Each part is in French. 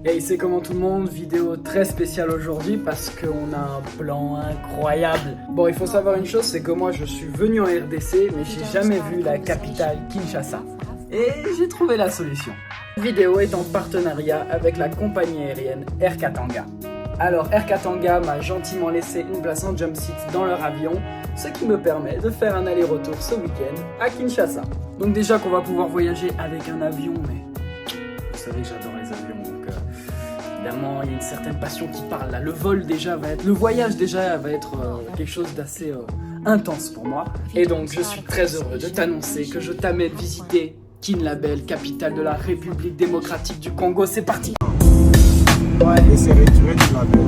Et c'est comment tout le monde, vidéo très spéciale aujourd'hui parce qu'on a un plan incroyable. Bon, il faut savoir une chose, c'est que moi je suis venu en RDC, mais j'ai jamais vu la capitale Kinshasa. Et j'ai trouvé la solution. Cette vidéo est en partenariat avec la compagnie aérienne Air Katanga. Alors Air Katanga m'a gentiment laissé une place en jump seat dans leur avion, ce qui me permet de faire un aller-retour ce week-end à Kinshasa. Donc déjà qu'on va pouvoir voyager avec un avion, mais vous savez que j'adore les avions, donc évidemment il y a une certaine passion qui parle là. Le voyage déjà va être quelque chose d'assez intense pour moi. Et donc je suis très heureux de t'annoncer que je t'amène visiter Kinlabel, capitale de la République démocratique du Congo. C'est parti. Et c'est retiré du label.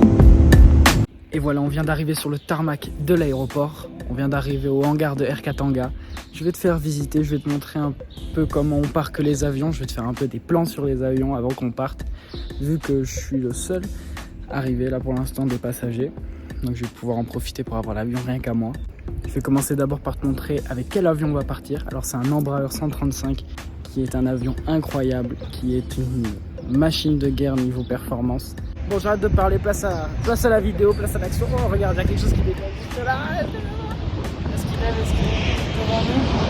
Et voilà, on vient d'arriver sur le tarmac de l'aéroport. On vient d'arriver au hangar de Air Katanga. Je vais te faire visiter, je vais te montrer un peu comment on parque les avions. Je vais te faire un peu des plans sur les avions avant qu'on parte. Vu que je suis le seul arrivé là pour l'instant des passagers. Donc je vais pouvoir en profiter pour avoir l'avion rien qu'à moi. Je vais commencer d'abord par te montrer avec quel avion on va partir. Alors c'est un Embraer 135 qui est un avion incroyable, qui est une machine de guerre niveau performance. Bon, j'arrête de parler, place à la vidéo, place à l'action. Oh, regarde, il y a quelque chose qui décolle. C'est là. Est-ce qu'il lève, devant nous?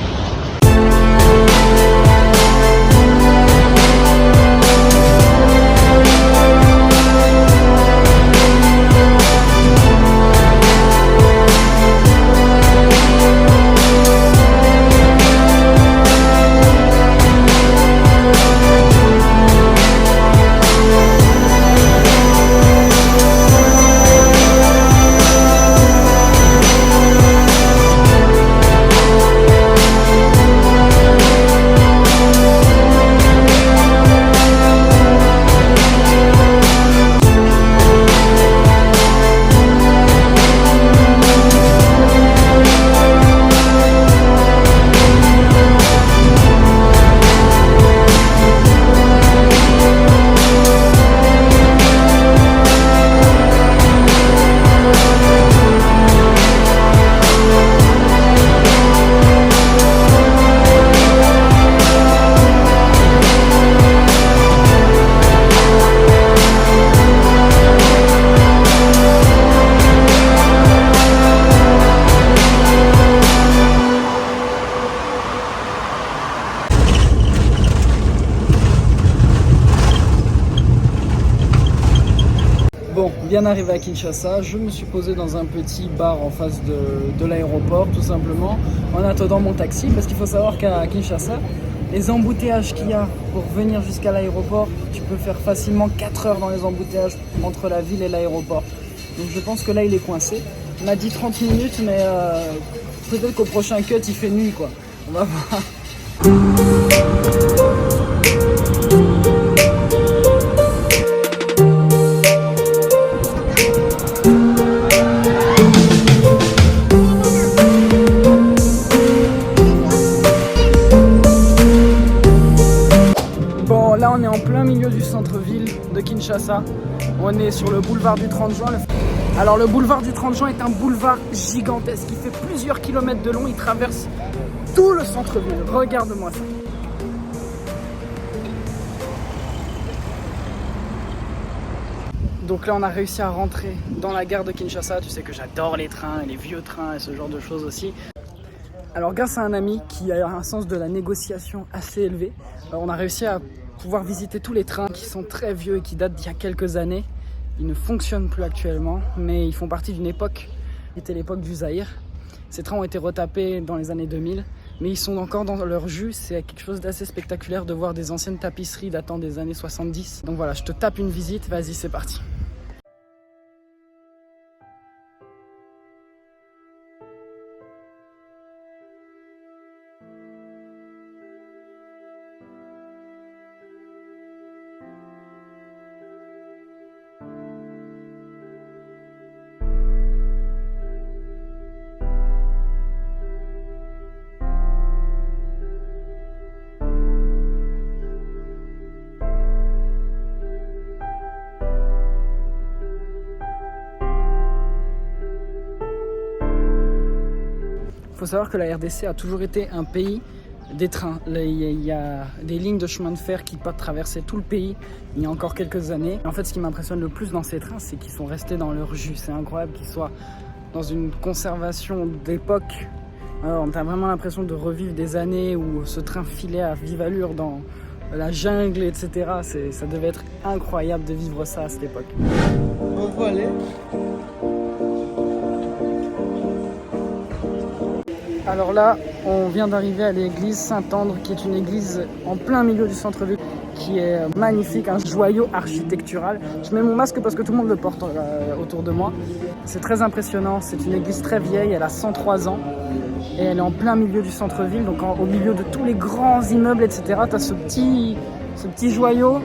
Bon, bien arrivé à Kinshasa, je me suis posé dans un petit bar en face de l'aéroport, tout simplement, en attendant mon taxi, parce qu'il faut savoir qu'à Kinshasa, les embouteillages qu'il y a pour venir jusqu'à l'aéroport, tu peux faire facilement 4 heures dans les embouteillages entre la ville et l'aéroport. Donc je pense que là, il est coincé. On m'a dit 30 minutes, mais peut-être qu'au prochain cut, il fait nuit, quoi. On va voir. Là on est en plein milieu du centre-ville de Kinshasa. On est sur le boulevard du 30 juin. Alors le boulevard du 30 juin est un boulevard gigantesque. Il fait plusieurs kilomètres de long. Il traverse tout le centre-ville. Regarde-moi ça. Donc là on a réussi à rentrer dans la gare de Kinshasa. Tu sais que j'adore les trains, les vieux trains et ce genre de choses aussi. Alors grâce à un ami qui a un sens de la négociation assez élevé, on a réussi à pouvoir visiter tous les trains qui sont très vieux et qui datent d'il y a quelques années. Ils ne fonctionnent plus actuellement, mais ils font partie d'une époque, c'était l'époque du Zaïre. Ces trains ont été retapés dans les années 2000, mais ils sont encore dans leur jus. C'est quelque chose d'assez spectaculaire de voir des anciennes tapisseries datant des années 70. Donc voilà, je te tape une visite, vas-y c'est parti. Il faut savoir que la RDC a toujours été un pays des trains. Il y a des lignes de chemin de fer qui peuvent traverser tout le pays il y a encore quelques années. En fait, ce qui m'impressionne le plus dans ces trains, c'est qu'ils sont restés dans leur jus. C'est incroyable qu'ils soient dans une conservation d'époque. On a vraiment l'impression de revivre des années où ce train filait à vive allure dans la jungle, etc. Ça devait être incroyable de vivre ça à cette époque. On peut aller. Alors là, on vient d'arriver à l'église Saint-Andre, qui est une église en plein milieu du centre-ville, qui est magnifique, un joyau architectural. Je mets mon masque parce que tout le monde le porte autour de moi. C'est très impressionnant, c'est une église très vieille, elle a 103 ans. Et elle est en plein milieu du centre-ville, donc au milieu de tous les grands immeubles, etc. Tu as ce petit joyau.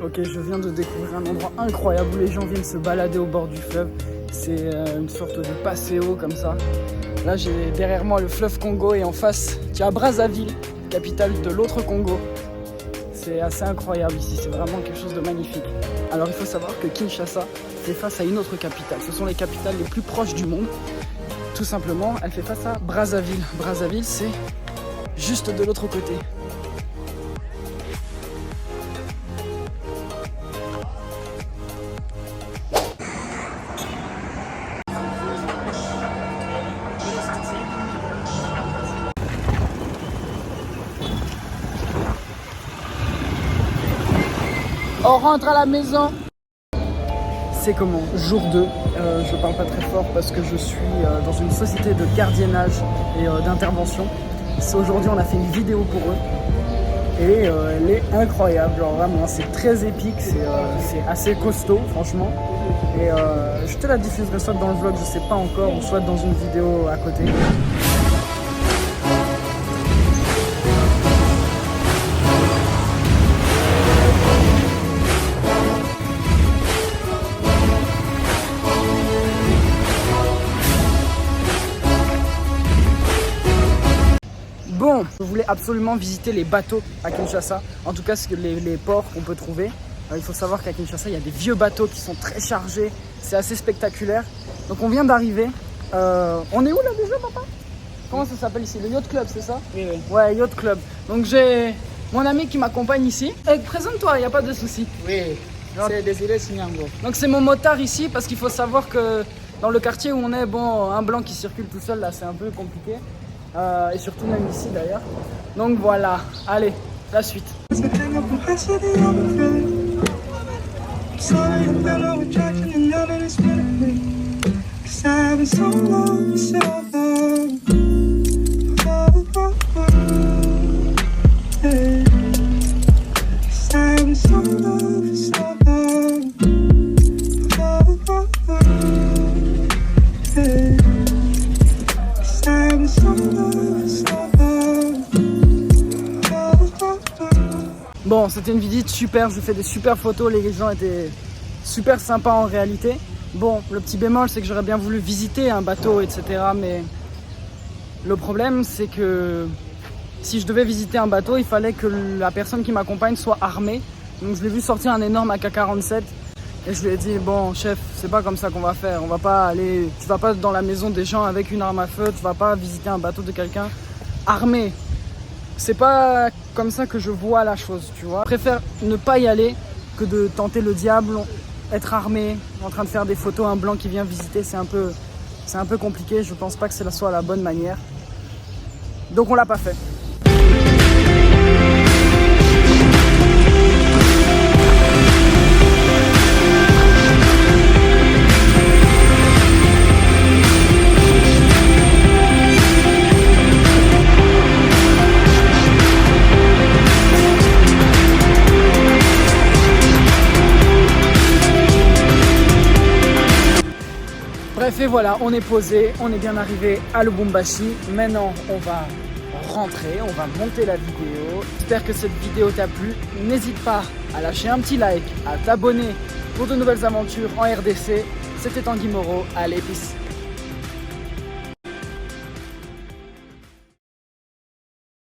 Ok, je viens de découvrir un endroit incroyable où les gens viennent se balader au bord du fleuve. C'est une sorte de passéo comme ça. Là, j'ai derrière moi le fleuve Congo et en face, tu as Brazzaville, capitale de l'autre Congo. C'est assez incroyable ici, c'est vraiment quelque chose de magnifique. Alors il faut savoir que Kinshasa fait face à une autre capitale. Ce sont les capitales les plus proches du monde. Tout simplement, elle fait face à Brazzaville. Brazzaville, c'est juste de l'autre côté. On rentre à la maison. C'est comment? Jour 2. Je parle pas très fort parce que je suis dans une société de gardiennage et d'intervention. Aujourd'hui, on a fait une vidéo pour eux. Et elle est incroyable. Genre vraiment, c'est très épique. C'est assez costaud, franchement. Et je te la diffuserai soit dans le vlog, je sais pas encore, ou soit dans une vidéo à côté. Bon, je voulais absolument visiter les bateaux à Kinshasa, en tout cas les ports qu'on peut trouver. Il faut savoir qu'à Kinshasa, il y a des vieux bateaux qui sont très chargés, c'est assez spectaculaire. Donc on vient d'arriver. On est où là déjà, papa? Comment ça s'appelle ici? Le Yacht Club, c'est ça? Oui, oui. Ouais, Yacht Club. Donc j'ai mon ami qui m'accompagne ici. Présente-toi, il n'y a pas de souci. Oui, c'est Désiré Sinyango. Donc c'est mon motard ici, parce qu'il faut savoir que dans le quartier où on est, bon, un blanc qui circule tout seul, là, c'est un peu compliqué. Et surtout même ici d'ailleurs. Donc voilà, allez, la suite. Bon, c'était une visite super, j'ai fait des super photos, les gens étaient super sympas en réalité. Bon, le petit bémol, c'est que j'aurais bien voulu visiter un bateau, etc. Mais le problème, c'est que si je devais visiter un bateau, il fallait que la personne qui m'accompagne soit armée. Donc je l'ai vu sortir un énorme AK-47 et je lui ai dit, bon chef, c'est pas comme ça qu'on va faire. On va pas aller, tu vas pas dans la maison des gens avec une arme à feu, tu vas pas visiter un bateau de quelqu'un armé. C'est pas comme ça que je vois la chose, tu vois. Je préfère ne pas y aller que de tenter le diable, être armé, en train de faire des photos, un blanc qui vient visiter, c'est un peu compliqué. Je pense pas que ce soit la bonne manière. Donc on l'a pas fait. Bref, et voilà, on est posé, on est bien arrivé à Lubumbashi. Maintenant, on va rentrer, on va monter la vidéo. J'espère que cette vidéo t'a plu. N'hésite pas à lâcher un petit like, à t'abonner pour de nouvelles aventures en RDC. C'était Tanguy Moreau, allez, peace.